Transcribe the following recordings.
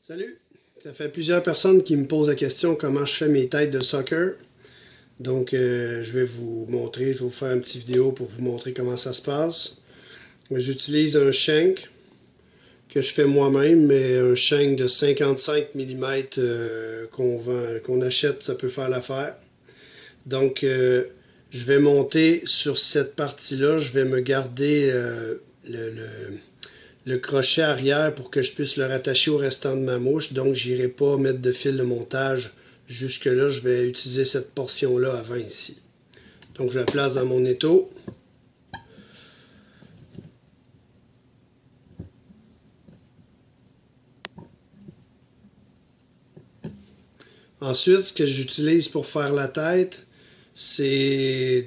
Salut! Ça fait plusieurs personnes qui me posent la question comment je fais mes têtes de soccer. Donc, je vais vous montrer, je vais vous faire une petite vidéo pour vous montrer comment ça se passe. J'utilise un shank que je fais moi-même, mais un shank de 55 mm qu'on achète, ça peut faire l'affaire. Donc, je vais monter sur cette partie-là, je vais me garder le crochet arrière pour que je puisse le rattacher au restant de ma mouche. Donc, j'irai pas mettre de fil de montage jusque là. Je vais utiliser cette portion-là avant ici. Donc, je la place dans mon étau. Ensuite, ce que j'utilise pour faire la tête, c'est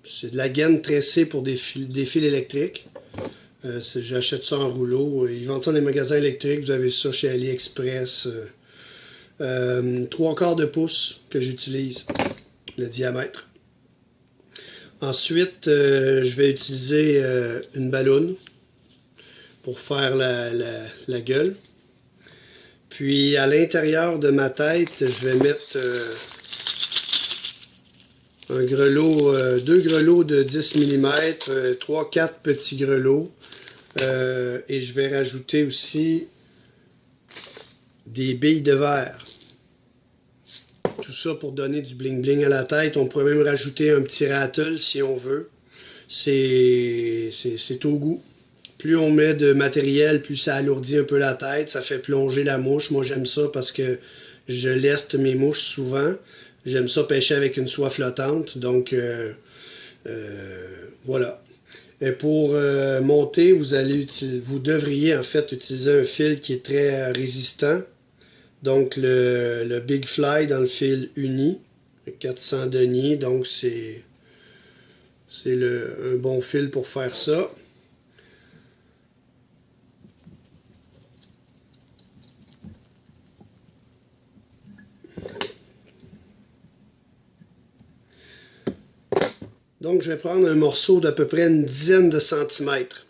c'est de la gaine tressée pour des fils électriques. J'achète ça en rouleau. Ils vendent ça dans les magasins électriques. Vous avez ça chez AliExpress. 3/4 de pouce que j'utilise, le diamètre. Ensuite, je vais utiliser une balloune pour faire la gueule. Puis à l'intérieur de ma tête, je vais mettre un grelot, deux grelots de 10 mm, 3-4 petits grelots. Et je vais rajouter aussi des billes de verre. Tout ça pour donner du bling bling à la tête. On pourrait même rajouter un petit rattle si on veut. C'est au goût. Plus on met de matériel, plus ça alourdit un peu la tête. Ça fait plonger la mouche. Moi, j'aime ça parce que je leste mes mouches souvent. J'aime ça pêcher avec une soie flottante. Donc, voilà. Et pour monter, vous devriez en fait utiliser un fil qui est très résistant. Donc le Big Fly dans le fil uni, le 400 deniers, donc c'est un bon fil pour faire ça. Donc je vais prendre un morceau d'à peu près une dizaine de centimètres.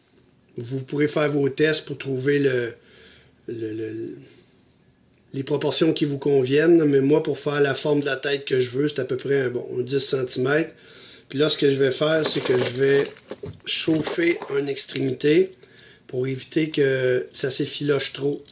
Vous pourrez faire vos tests pour trouver les proportions qui vous conviennent, mais moi pour faire la forme de la tête que je veux, c'est à peu près un 10 cm. Puis là, ce que je vais faire, c'est que je vais chauffer une extrémité pour éviter que ça s'effiloche trop.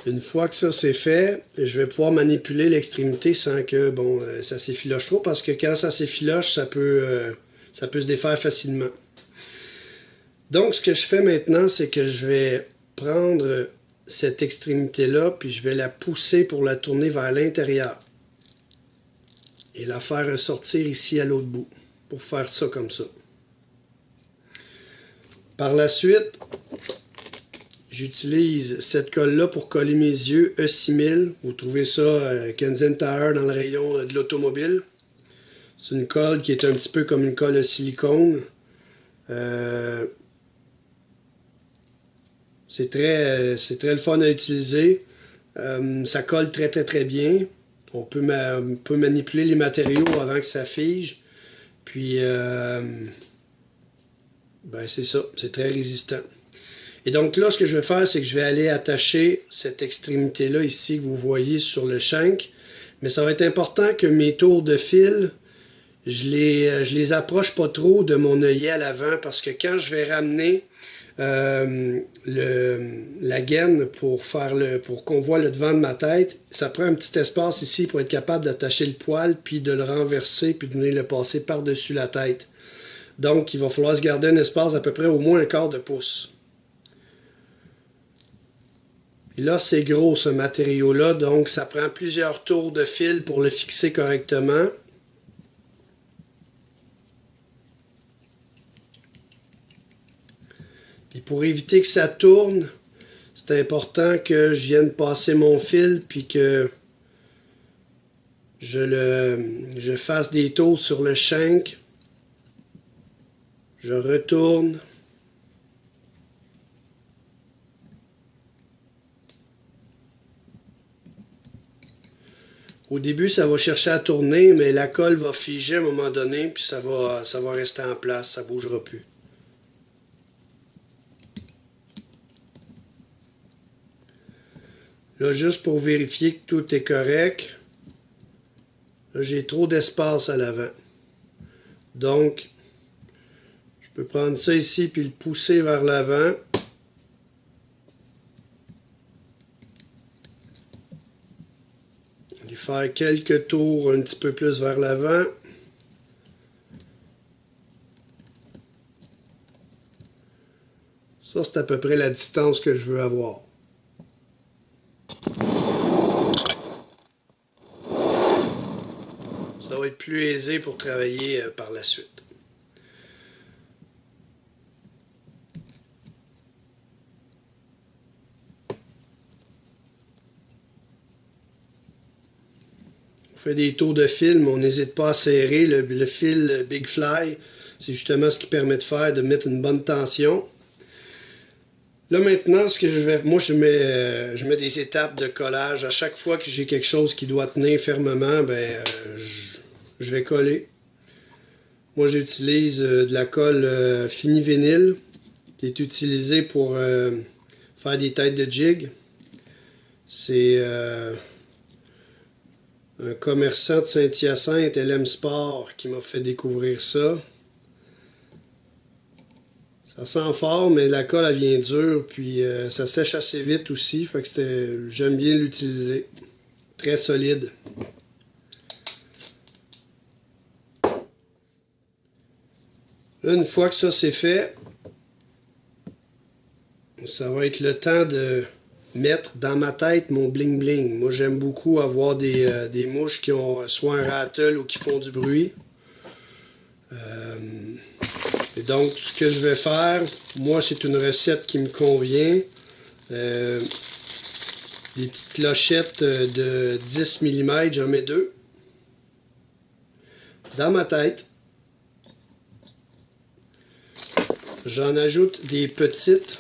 Une fois que ça c'est fait, je vais pouvoir manipuler l'extrémité sans que ça s'effiloche trop, parce que quand ça s'effiloche, ça peut se défaire facilement. Donc ce que je fais maintenant, c'est que je vais prendre cette extrémité-là, puis je vais la pousser pour la tourner vers l'intérieur. Et la faire ressortir ici à l'autre bout, pour faire ça comme ça. Par la suite, j'utilise cette colle-là pour coller mes yeux E6000. Vous trouvez ça à Kensington Tire dans le rayon de l'automobile. C'est une colle qui est un petit peu comme une colle de silicone. C'est très le fun à utiliser. Ça colle très bien. On peut manipuler les matériaux avant que ça fige. Puis, c'est ça. C'est très résistant. Et donc là, ce que je vais faire, c'est que je vais aller attacher cette extrémité-là ici que vous voyez sur le shank. Mais ça va être important que mes tours de fil, je les approche pas trop de mon œillet à l'avant, parce que quand je vais ramener la gaine pour qu'on voit le devant de ma tête, ça prend un petit espace ici pour être capable d'attacher le poil, puis de le renverser, puis de venir le passer par-dessus la tête. Donc, il va falloir se garder un espace d'à peu près au moins 1/4 de pouce. Et là, c'est gros ce matériau-là, donc ça prend plusieurs tours de fil pour le fixer correctement. Puis pour éviter que ça tourne, c'est important que je vienne passer mon fil, puis que je fasse des tours sur le shank. Je retourne. Au début, ça va chercher à tourner, mais la colle va figer à un moment donné, puis ça va rester en place, ça ne bougera plus. Là, juste pour vérifier que tout est correct, là, j'ai trop d'espace à l'avant. Donc, je peux prendre ça ici puis le pousser vers l'avant. Aller faire quelques tours un petit peu plus vers l'avant. Ça, c'est à peu près la distance que je veux avoir. Ça va être plus aisé pour travailler par la suite. On fait des tours de fil, mais on n'hésite pas à serrer. Le fil Big Fly, c'est justement ce qui permet de mettre une bonne tension. Là maintenant, ce que je vais, moi je mets des étapes de collage. À chaque fois que j'ai quelque chose qui doit tenir fermement, je vais coller. Moi j'utilise de la colle fini vinyle qui est utilisée pour faire des têtes de jig. C'est un commerçant de Saint-Hyacinthe, LM Sport, qui m'a fait découvrir ça. Ça sent fort, mais la colle elle vient dure, puis ça sèche assez vite aussi, fait que j'aime bien l'utiliser. Très solide. Là, une fois que ça c'est fait, ça va être le temps de mettre dans ma tête mon bling bling. Moi j'aime beaucoup avoir des mouches qui ont soit un rattle ou qui font du bruit. Et donc, ce que je vais faire, moi, c'est une recette qui me convient. Des petites clochettes de 10 mm, j'en mets 2. Dans ma tête. J'en ajoute des petites.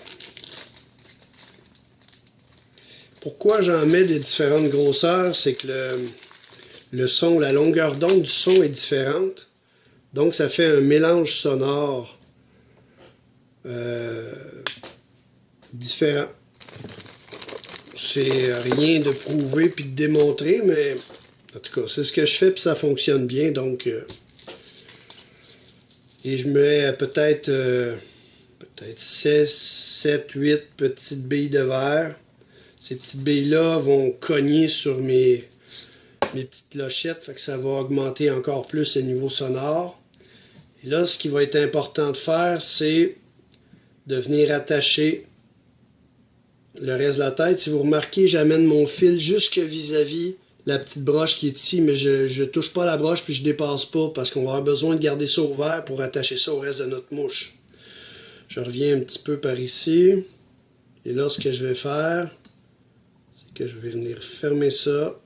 Pourquoi j'en mets des différentes grosseurs? C'est que le son, la longueur d'onde du son est différente. Donc, ça fait un mélange sonore différent. C'est rien de prouver puis de démontrer, mais en tout cas, c'est ce que je fais puis ça fonctionne bien. Donc, et je mets peut-être 6, 7, 8 petites billes de verre. Ces petites billes-là vont cogner sur mes petites clochettes, fait que ça va augmenter encore plus le niveau sonore. Et là, ce qui va être important de faire, c'est de venir attacher le reste de la tête. Si vous remarquez, j'amène mon fil jusque vis-à-vis la petite broche qui est ici, mais je ne touche pas la broche puis je ne dépasse pas parce qu'on va avoir besoin de garder ça ouvert pour attacher ça au reste de notre mouche. Je reviens un petit peu par ici. Et là, ce que je vais faire, c'est que je vais venir fermer ça.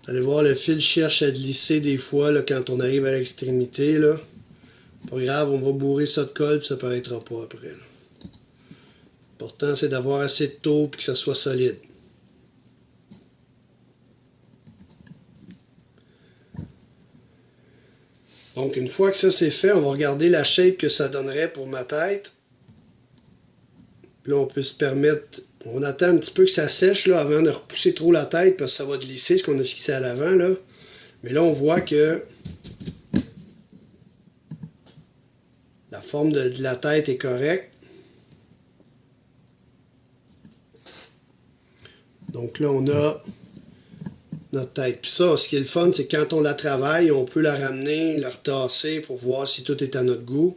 Vous allez voir, le fil cherche à glisser des fois là, quand on arrive à l'extrémité. Pas grave, on va bourrer ça de colle et ça ne paraîtra pas après. L'important, c'est d'avoir assez de taux et que ça soit solide. Donc, une fois que ça c'est fait, on va regarder la shape que ça donnerait pour ma tête. Puis là, on peut se permettre... On attend un petit peu que ça sèche là, avant de repousser trop la tête parce que ça va glisser ce qu'on a fixé à l'avant. Là. Mais là, on voit que la forme de la tête est correcte. Donc là, on a notre tête. Puis ça, ce qui est le fun, c'est que quand on la travaille, on peut la ramener, la retasser pour voir si tout est à notre goût.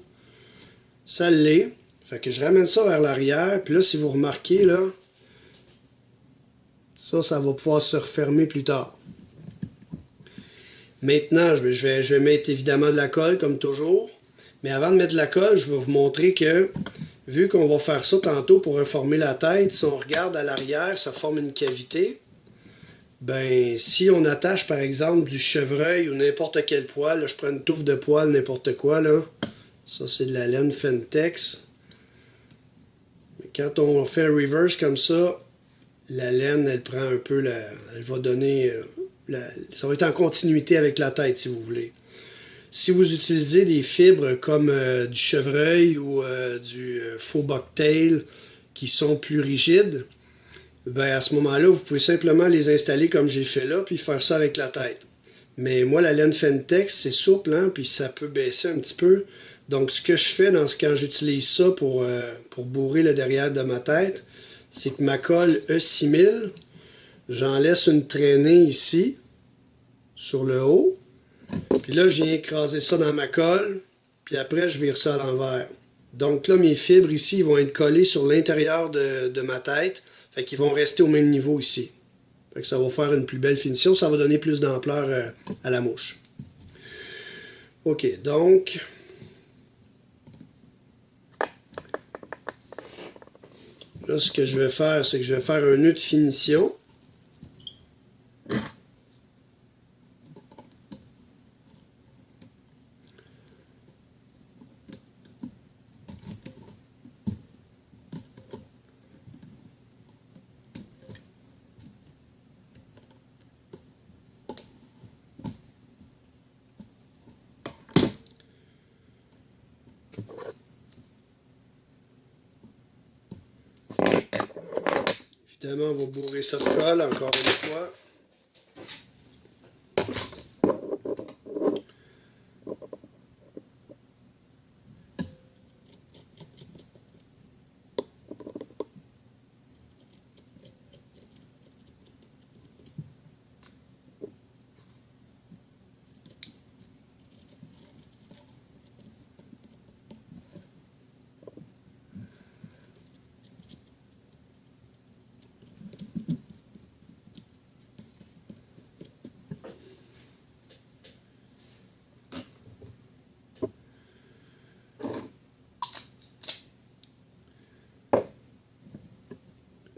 Ça l'est. Fait que je ramène ça vers l'arrière. Puis là, si vous remarquez, là, ça va pouvoir se refermer plus tard. Maintenant, je vais mettre évidemment de la colle, comme toujours. Mais avant de mettre la colle, je vais vous montrer que, vu qu'on va faire ça tantôt pour reformer la tête, si on regarde à l'arrière, ça forme une cavité. Ben, si on attache par exemple du chevreuil ou n'importe quel poil, là, je prends une touffe de poil, n'importe quoi, là. Ça, c'est de la laine Fentex. Mais quand on fait un reverse comme ça, la laine, elle prend un peu la. Elle va donner. Ça va être en continuité avec la tête, si vous voulez. Si vous utilisez des fibres comme du chevreuil ou du faux bucktail qui sont plus rigides, ben à ce moment-là, vous pouvez simplement les installer comme j'ai fait là, puis faire ça avec la tête. Mais moi, la laine Fentex, c'est souple, hein, puis ça peut baisser un petit peu. Donc, ce que je fais quand j'utilise ça pour bourrer le derrière de ma tête, c'est que ma colle E6000, j'en laisse une traînée ici, sur le haut. Puis là, je viens écraser ça dans ma colle, puis après, je vire ça à l'envers. Donc là, mes fibres ici vont être collées sur l'intérieur de ma tête, fait qu'ils vont rester au même niveau ici. Fait que ça va faire une plus belle finition, ça va donner plus d'ampleur à la mouche. Ok, donc... Là, ce que je vais faire, c'est que je vais faire un nœud de finition. Évidemment, on va bourrer ça de colle, encore une fois.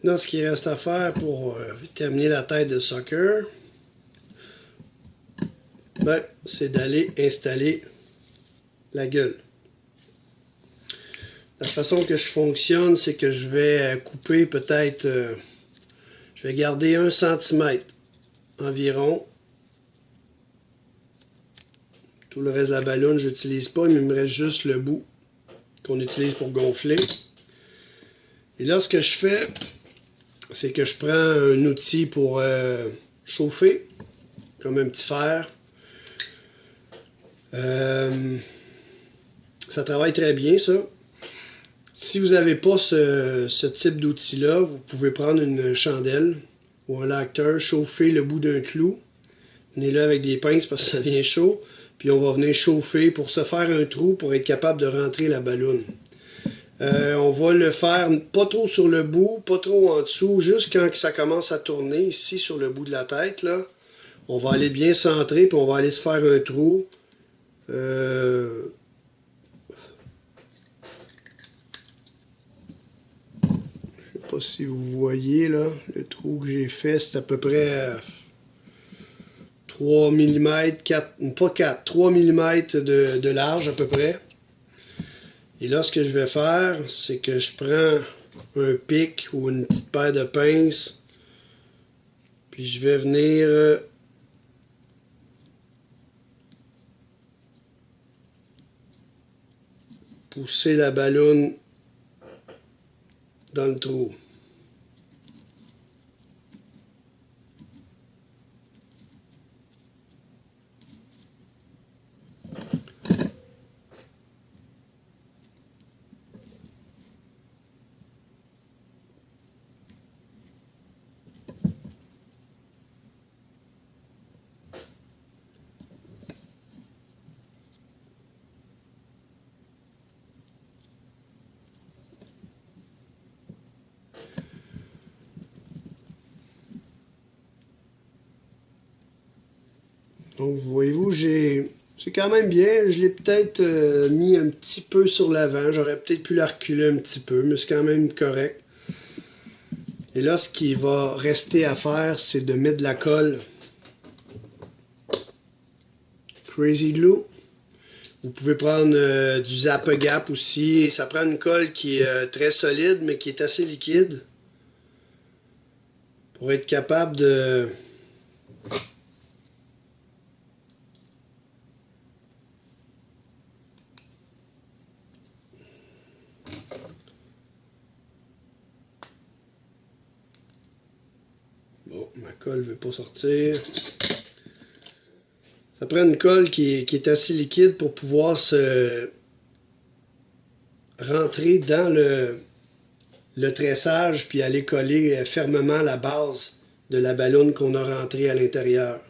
Maintenant, ce qui reste à faire pour terminer la tête de Soccer, ben, c'est d'aller installer la gueule. La façon que je fonctionne, c'est que je vais couper peut-être, je vais garder 1 cm environ. Tout le reste de la ballonne, je n'utilise pas, mais il me reste juste le bout qu'on utilise pour gonfler. Et là, ce que je fais, c'est que je prends un outil pour chauffer, comme un petit fer. Ça travaille très bien, ça. Si vous n'avez pas ce type d'outil-là, vous pouvez prendre une chandelle ou un lacteur, chauffer le bout d'un clou. Venez-le avec des pinces parce que ça devient chaud. Puis on va venir chauffer pour se faire un trou pour être capable de rentrer la balloune. On va le faire pas trop sur le bout, pas trop en dessous, juste quand ça commence à tourner ici sur le bout de la tête. Là, on va aller bien centrer puis on va aller se faire un trou. Je sais pas si vous voyez là, le trou que j'ai fait, c'est à peu près 3 mm, 3 mm de large à peu près. Et là, ce que je vais faire, c'est que je prends un pic ou une petite paire de pinces, puis je vais venir pousser la balloune dans le trou. Donc, voyez-vous, j'ai C'est quand même bien. Je l'ai peut-être mis un petit peu sur l'avant. J'aurais peut-être pu la reculer un petit peu, mais c'est quand même correct. Et là, ce qui va rester à faire, c'est de mettre de la colle Crazy Glue. Vous pouvez prendre du Zap-A-Gap aussi. Ça prend une colle qui est très solide, mais qui est assez liquide. Pour être capable de... Bon, ma colle ne veut pas sortir. Ça prend une colle qui est assez liquide pour pouvoir se rentrer dans le tressage puis aller coller fermement la base de la balloune qu'on a rentrée à l'intérieur.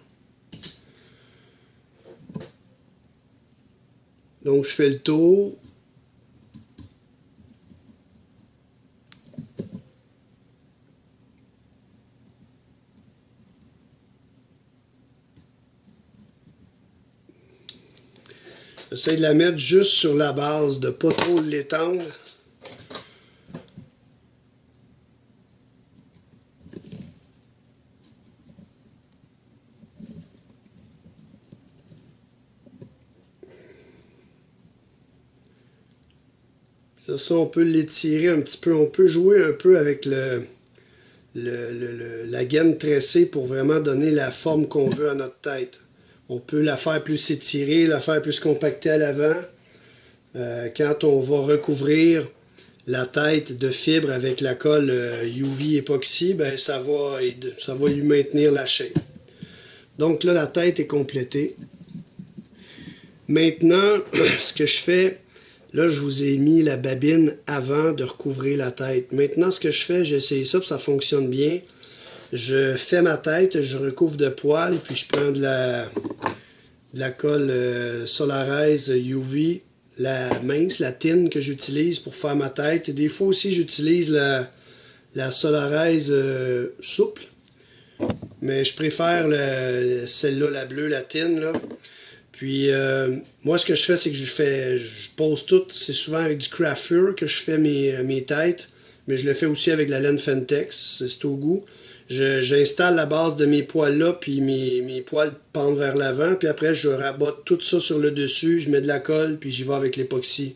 Donc je fais le tour. J'essaie de la mettre juste sur la base, de ne pas trop l'étendre. Ça, on peut l'étirer un petit peu. On peut jouer un peu avec la gaine tressée pour vraiment donner la forme qu'on veut à notre tête. On peut la faire plus étirée, la faire plus compactée à l'avant. Quand on va recouvrir la tête de fibre avec la colle UV époxy, ben ça va lui maintenir la shape. Donc là, la tête est complétée. Maintenant, ce que je fais, là, je vous ai mis la babine avant de recouvrir la tête. Maintenant, ce que je fais, j'ai essayé ça, puis ça fonctionne bien. Je fais ma tête, je recouvre de poils, puis je prends de la colle Solarize UV, la mince, la thin que j'utilise pour faire ma tête. Et des fois aussi, j'utilise la Solarize souple. Mais je préfère celle-là, la bleue, la thin, là. Puis, moi, ce que je fais, c'est que je pose tout. C'est souvent avec du craft fur que je fais mes têtes. Mais je le fais aussi avec la laine Fentex. C'est au goût. J'installe la base de mes poils là, puis mes poils pendent vers l'avant. Puis après, je rabote tout ça sur le dessus. Je mets de la colle, puis j'y vais avec l'époxy.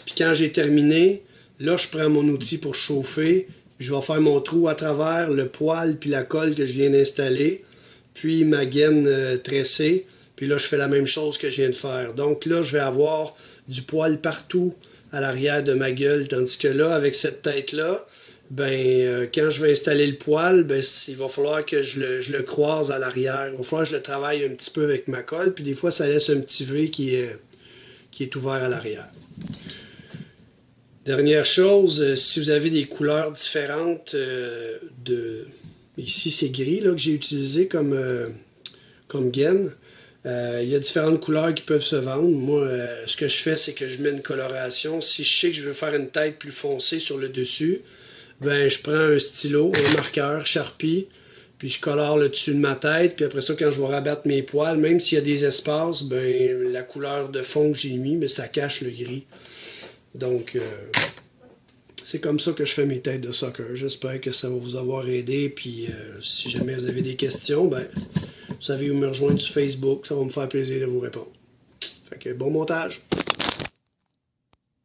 Puis quand j'ai terminé, là, je prends mon outil pour chauffer. Puis je vais faire mon trou à travers le poil, puis la colle que je viens d'installer. Puis ma gaine tressée. Puis là, je fais la même chose que je viens de faire. Donc là, je vais avoir du poil partout à l'arrière de ma gueule. Tandis que là, avec cette tête-là, quand je vais installer le poil, il va falloir que je le croise à l'arrière. Il va falloir que je le travaille un petit peu avec ma colle. Puis des fois, ça laisse un petit V qui est ouvert à l'arrière. Dernière chose, si vous avez des couleurs différentes ici, c'est gris là, que j'ai utilisé comme gaine. Il y a différentes couleurs qui peuvent se vendre. Moi, ce que je fais, c'est que je mets une coloration. Si je sais que je veux faire une tête plus foncée sur le dessus, je prends un stylo, un marqueur, Sharpie, puis je colore le dessus de ma tête. Puis après ça, quand je vais rabattre mes poils, même s'il y a des espaces, la couleur de fond que j'ai mis, ça cache le gris. Donc, c'est comme ça que je fais mes têtes de soccer. J'espère que ça va vous avoir aidé. Puis, si jamais vous avez des questions, vous savez où me rejoindre sur Facebook. Ça va me faire plaisir de vous répondre. Fait que bon montage!